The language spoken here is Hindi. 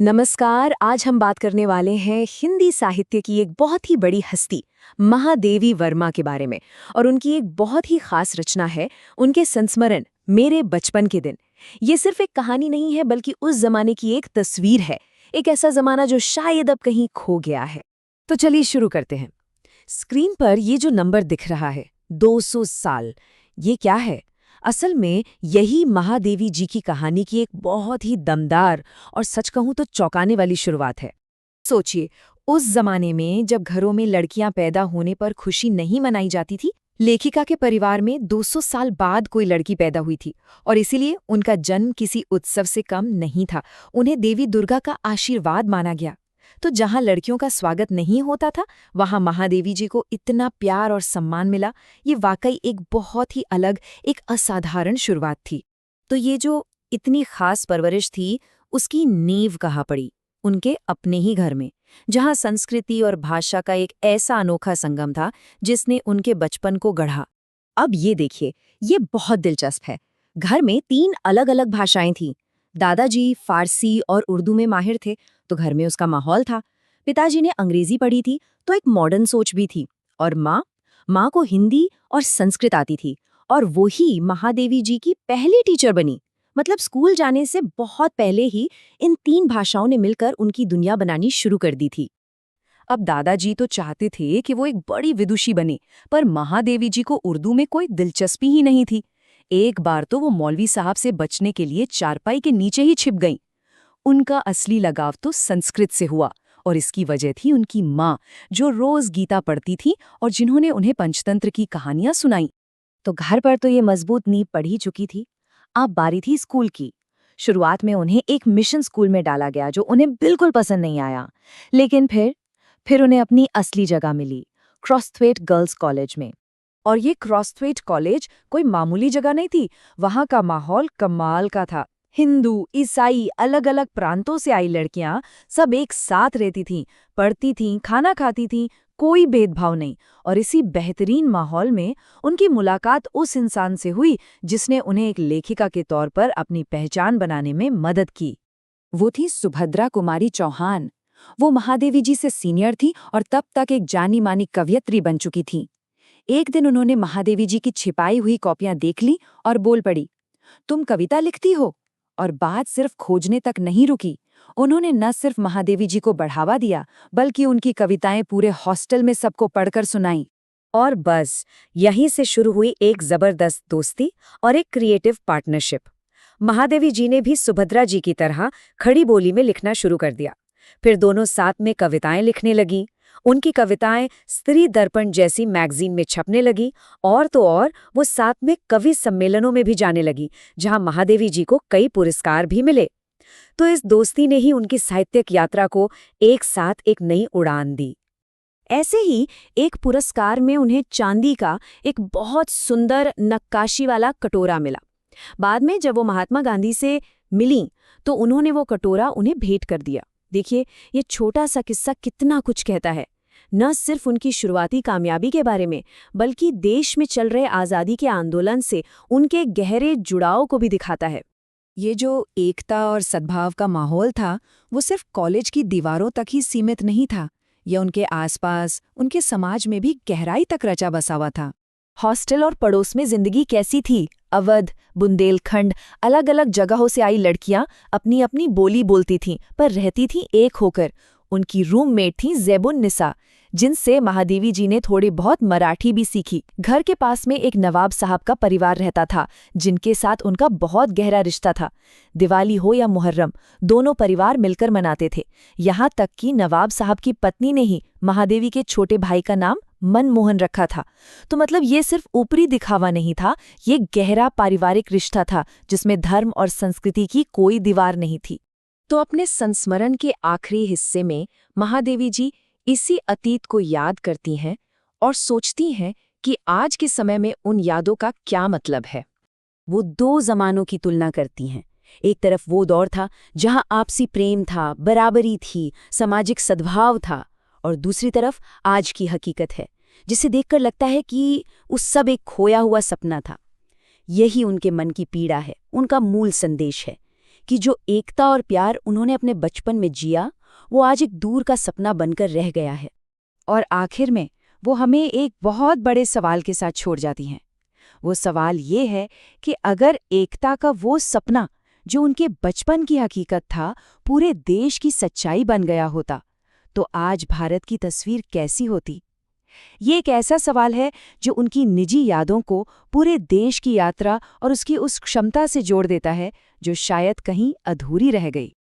नमस्कार। आज हम बात करने वाले हैं हिंदी साहित्य की एक बहुत ही बड़ी हस्ती महादेवी वर्मा के बारे में। और उनकी एक बहुत ही खास रचना है उनके संस्मरण मेरे बचपन के दिन। ये सिर्फ एक कहानी नहीं है बल्कि उस जमाने की एक तस्वीर है, एक ऐसा जमाना जो शायद अब कहीं खो गया है। तो चलिए शुरू करते हैं। स्क्रीन पर ये जो नंबर दिख रहा है 200 साल, ये क्या है? असल में यही महादेवी जी की कहानी की एक बहुत ही दमदार और सच कहूं तो चौंकाने वाली शुरुआत है। सोचिए, उस जमाने में जब घरों में लड़कियां पैदा होने पर खुशी नहीं मनाई जाती थी, लेखिका के परिवार में 200 साल बाद कोई लड़की पैदा हुई थी और इसीलिए उनका जन्म किसी उत्सव से कम नहीं था। उन्हें देवी दुर्गा का आशीर्वाद माना गया। तो जहां लड़कियों का स्वागत नहीं होता था, वहां महादेवी जी को इतना प्यार और सम्मान मिला। ये वाकई एक बहुत ही अलग, एक असाधारण शुरुआत थी। तो ये जो इतनी खास परवरिश थी, उसकी नींव कहाँ पड़ी? उनके अपने ही घर में, जहां संस्कृति और भाषा का एक ऐसा अनोखा संगम था जिसने उनके बचपन को गढ़ा। अब ये देखिए, ये बहुत दिलचस्प है। घर में 3 अलग-अलग भाषाएं थीं। दादाजी फारसी और उर्दू में माहिर थे, तो घर में उसका माहौल था। पिताजी ने अंग्रेजी पढ़ी थी, तो एक मॉडर्न सोच भी थी। और माँ को हिंदी और संस्कृत आती थी, और वो ही महादेवी जी की पहली टीचर बनी। मतलब स्कूल जाने से बहुत पहले ही इन 3 भाषाओं ने मिलकर उनकी दुनिया बनानी शुरू कर दी थी। अब दादाजी तो चाहते थे कि वो एक बड़ी विदुषी बने, पर महादेवी जी को उर्दू में कोई दिलचस्पी ही नहीं थी। एक बार तो वो मौलवी साहब से बचने के लिए चारपाई के नीचे ही छिप गईं। उनका असली लगाव तो संस्कृत से हुआ, और इसकी वजह थी उनकी माँ, जो रोज गीता पढ़ती थी और जिन्होंने उन्हें पंचतंत्र की कहानियां सुनाई। तो घर पर तो ये मजबूत नींव पड़ी चुकी थी। अब बारी थी स्कूल की। शुरुआत में उन्हें एक मिशन स्कूल में डाला गया जो उन्हें बिल्कुल पसंद नहीं आया, लेकिन फिर उन्हें अपनी असली जगह मिली, क्रॉसथ्वेट गर्ल्स कॉलेज में। और ये क्रॉसथ्वेट कॉलेज कोई मामूली जगह नहीं थी। वहां का माहौल कमाल का था। हिंदू, ईसाई, अलग अलग प्रांतों से आई लड़कियां सब एक साथ रहती थीं, पढ़ती थीं, खाना खाती थीं, कोई भेदभाव नहीं। और इसी बेहतरीन माहौल में उनकी मुलाकात उस इंसान से हुई जिसने उन्हें एक लेखिका के तौर पर अपनी पहचान बनाने में मदद की। वो थी सुभद्रा कुमारी चौहान। वो महादेवी जी से सीनियर थी और तब तक एक जानी मानी कवयित्री बन चुकी थी। एक दिन उन्होंने महादेवी जी की छिपाई हुई कॉपियां देख ली और बोल पड़ी, तुम कविता लिखती हो? और बात सिर्फ खोजने तक नहीं रुकी। उन्होंने न सिर्फ महादेवी जी को बढ़ावा दिया, बल्कि उनकी कविताएं पूरे हॉस्टल में सबको पढ़कर सुनाईं। और बस यहीं से शुरू हुई एक जबरदस्त दोस्ती और एक क्रिएटिव पार्टनरशिप। महादेवी जी ने भी सुभद्रा जी की तरह खड़ी बोली में लिखना शुरू कर दिया। फिर दोनों साथ में कविताएं लिखने लगी। उनकी कविताएं स्त्री दर्पण जैसी मैगजीन में छपने लगी, और तो और वो साथ में कवि सम्मेलनों में भी जाने लगी, जहां महादेवी जी को कई पुरस्कार भी मिले। तो इस दोस्ती ने ही उनकी साहित्यिक यात्रा को एक साथ एक नई उड़ान दी। ऐसे ही एक पुरस्कार में उन्हें चांदी का एक बहुत सुंदर नक्काशी वाला कटोरा मिला। बाद में जब वो महात्मा गांधी से मिली, तो उन्होंने वो कटोरा उन्हें भेंट कर दिया। देखिए, ये छोटा सा किस्सा कितना कुछ कहता है, न सिर्फ उनकी शुरुआती कामयाबी के बारे में, बल्कि देश में चल रहे आज़ादी के आंदोलन से उनके गहरे जुड़ाव को भी दिखाता है। ये जो एकता और सद्भाव का माहौल था, वो सिर्फ कॉलेज की दीवारों तक ही सीमित नहीं था। यह उनके आसपास, उनके समाज में भी गहराई तक रचा बसा हुआ था। हॉस्टल और पड़ोस में जिंदगी कैसी थी? अवध, बुंदेलखंड, अलग अलग जगहों से आई लड़कियां अपनी अपनी बोली बोलती थीं, पर रहती थीं एक होकर। उनकी रूममेट थीं ज़ैबुन-निसा, जिनसे महादेवी जी ने थोड़ी बहुत मराठी भी सीखी। घर के पास में एक नवाब साहब का परिवार रहता था, जिनके साथ उनका बहुत गहरा रिश्ता था। दिवाली हो या मुहर्रम, दोनों परिवार मिलकर मनाते थे। यहाँ तक कि नवाब साहब की पत्नी ने ही महादेवी के छोटे भाई का नाम मनमोहन रखा था। तो मतलब ये सिर्फ ऊपरी दिखावा नहीं था, ये गहरा पारिवारिक रिश्ता था जिसमें धर्म और संस्कृति की कोई दीवार नहीं थी। तो अपने संस्मरण के आखिरी हिस्से में महादेवी जी इसी अतीत को याद करती हैं और सोचती हैं कि आज के समय में उन यादों का क्या मतलब है। वो 2 जमानों की तुलना करती हैं। एक तरफ वो दौर था जहां आपसी प्रेम था, बराबरी थी, सामाजिक सद्भाव था, और दूसरी तरफ आज की हकीकत है, जिसे देखकर लगता है कि उस सब एक खोया हुआ सपना था। यही उनके मन की पीड़ा है, उनका मूल संदेश है कि जो एकता और प्यार उन्होंने अपने बचपन में जिया, वो आज एक दूर का सपना बनकर रह गया है। और आखिर में वो हमें एक बहुत बड़े सवाल के साथ छोड़ जाती हैं। वो सवाल ये है कि अगर एकता का वो सपना जो उनके बचपन की हकीकत था, पूरे देश की सच्चाई बन गया होता, तो आज भारत की तस्वीर कैसी होती? ये एक ऐसा सवाल है जो उनकी निजी यादों को पूरे देश की यात्रा और उसकी उस क्षमता से जोड़ देता है जो शायद कहीं अधूरी रह गई।